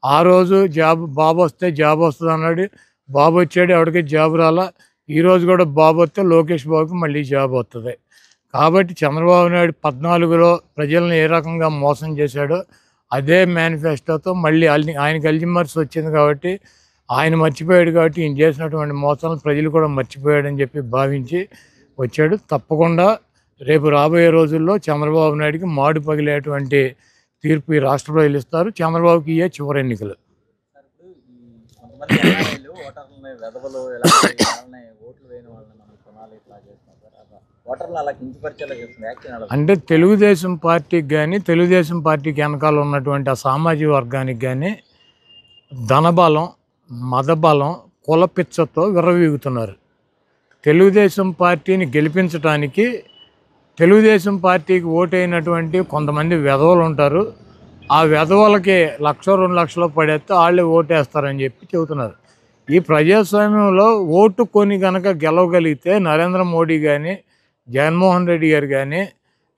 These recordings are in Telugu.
ఆ రోజు బాబు వస్తే జాబ్ వస్తుంది అన్నాడు. బాబు వచ్చాడు, ఎవరికి జాబ్ రాలా. ఈరోజు కూడా బాబు వస్తే లోకేష్ బాబుకి మళ్ళీ జాబ్ వస్తుంది. కాబట్టి చంద్రబాబు నాయుడు 14లో ప్రజలను ఏ రకంగా మోసం చేశాడో అదే మేనిఫెస్టోతో మళ్ళీ ఆయనకి అల్జిమర్స్ వచ్చింది కాబట్టి ఆయన మర్చిపోయాడు. కాబట్టి ఈయన చేసినటువంటి మోసాలను ప్రజలు కూడా మర్చిపోయాడని చెప్పి భావించి వచ్చాడు. తప్పకుండా రేపు రాబోయే రోజుల్లో చంద్రబాబు నాయుడికి మాడు పగిలేటువంటి తీర్పు ఈ రాష్ట్ర ప్రజలు ఇస్తారు. చంద్రబాబుకి ఇయే చివరి ఎన్నికలు. అంటే తెలుగుదేశం పార్టీకి కానీ తెలుగుదేశం పార్టీకి వెనకాల ఉన్నటువంటి ఆ సామాజిక వర్గానికి కానీ ధనబలం, మదబలం, కులపిచ్చతో విర్రవీగుతున్నారు. తెలుగుదేశం పార్టీని గెలిపించడానికి తెలుగుదేశం పార్టీకి ఓటైనటువంటి కొంతమంది వెధవలు ఉంటారు. ఆ వెధవలకి 1,00,000, 2 లక్షలు పడేస్తే వాళ్ళే ఓటేస్తారని చెప్పి చెబుతున్నారు. ఈ ప్రజాస్వామ్యంలో ఓటు కొని కనుక గెలవగలిగితే నరేంద్ర మోడీ కానీ, జగన్మోహన్ రెడ్డి గారు కానీ,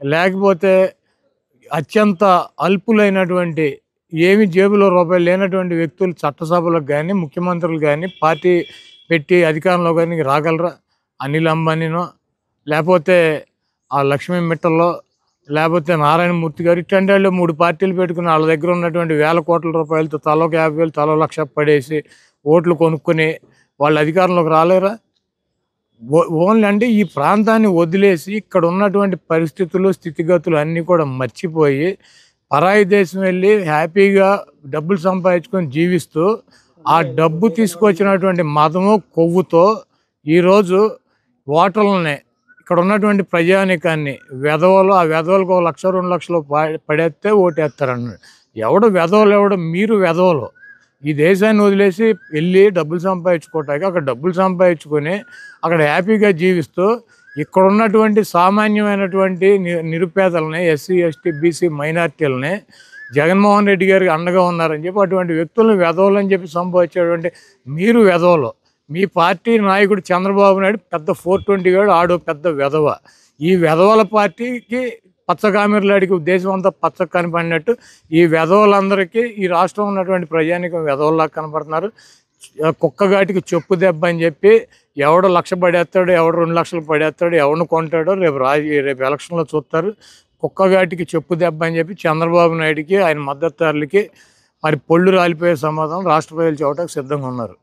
లేకపోతే అత్యంత అల్పులైనటువంటి ఏమి జేబులో రూపాయలు లేనటువంటి వ్యక్తులు చట్టసభలకు కానీ, ముఖ్యమంత్రులు కానీ, పార్టీ పెట్టి అధికారంలో కానీ రాగలరా? అనిల్ అంబానీనో, లేకపోతే ఆ లక్ష్మీ మిట్టల్లో, లేకపోతే నారాయణమూర్తి గారు ఇట్లాంటి వాళ్ళు 3 పార్టీలు పెట్టుకుని వాళ్ళ దగ్గర ఉన్నటువంటి వేల కోట్ల రూపాయలతో తలో 50,000 తలో 1,00,000 పడేసి ఓట్లు కొనుక్కొని వాళ్ళు అధికారంలోకి రాలేరా? ఓన్లీ అంటే ఈ ప్రాంతాన్ని వదిలేసి ఇక్కడ ఉన్నటువంటి పరిస్థితులు, స్థితిగతులు అన్నీ కూడా మర్చిపోయి పరాయి దేశం వెళ్ళి హ్యాపీగా డబ్బులు సంపాదించుకొని జీవిస్తూ ఆ డబ్బు తీసుకొచ్చినటువంటి మదము, కొవ్వుతో ఈరోజు ఓటర్లని, ఇక్కడ ఉన్నటువంటి ప్రజానీకాన్ని వెధవలు, ఆ వెధవలకు 1,00,000, 2 లక్షలు పడేస్తే ఓటేస్తారన్నాడు. ఎవడు వెధవలు, ఎవడు మీరు వెధవలు. ఈ దేశాన్ని వదిలేసి వెళ్ళి డబ్బులు సంపాదించుకోవటానికి అక్కడ డబ్బులు సంపాదించుకొని అక్కడ హ్యాపీగా జీవిస్తూ ఇక్కడ ఉన్నటువంటి సామాన్యమైనటువంటి నిరుపేదలని, ఎస్సీ, ఎస్టీ, బీసీ మైనార్టీలని జగన్మోహన్ రెడ్డి గారికి అండగా ఉన్నారని చెప్పి అటువంటి వ్యక్తులను వెధవలు అని చెప్పి సంబోధించేటువంటి మీరు వెధవలు. మీ పార్టీ నాయకుడు చంద్రబాబు నాయుడు పెద్ద 420 గాడు, ఆడో పెద్ద వెధవ. ఈ వెధవల పార్టీకి పచ్చకామెర్లాడికి దేశం అంతా పచ్చ కనపడినట్టు ఈ వెధవలందరికీ ఈ రాష్ట్రం ఉన్నటువంటి ప్రజానికం వెధవల్లాగా కనపడుతున్నారు. కుక్కగాటికి చెప్పు దెబ్బ అని చెప్పి ఎవడు 1,00,000 పడేస్తాడు, ఎవడు 2 లక్షలు పడేస్తాడు, ఎవరిని కొంటాడో రేపు ఎలక్షన్లో చూస్తారు. కుక్కగాటికి చెప్పు దెబ్బ అని చెప్పి చంద్రబాబు నాయుడికి, ఆయన మద్దతుదారులకి మరి పొళ్ళు రాలిపోయే సమాధానం రాష్ట్ర ప్రజలు చూడటానికి సిద్ధంగా ఉన్నారు.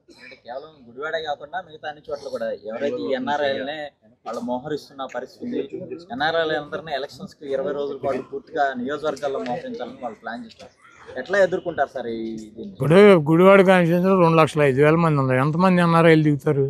కేవలం గుడివాడ కాకుండా మిగతా అన్ని చోట్ల కూడా ఎవరైతే ఈ ఎన్ఆర్ఐలనే వాళ్ళు మోహరిస్తున్న పరిస్థితి, ఎన్ఆర్ఐలు అందరినీ ఎలక్షన్స్ కి 20 రోజుల పాటు పూర్తిగా నియోజకవర్గాల్లో మోహరించాలని వాళ్ళు ప్లాన్ చేస్తారు. ఎట్లా ఎదుర్కొంటారు సార్? ఇప్పుడు గుడివాడ కాన్స్టిట్యూన్సీలో 2,05,000 మంది ఉన్నారు. ఎంతమంది ఎన్ఆర్ఐలు దిగుతారు?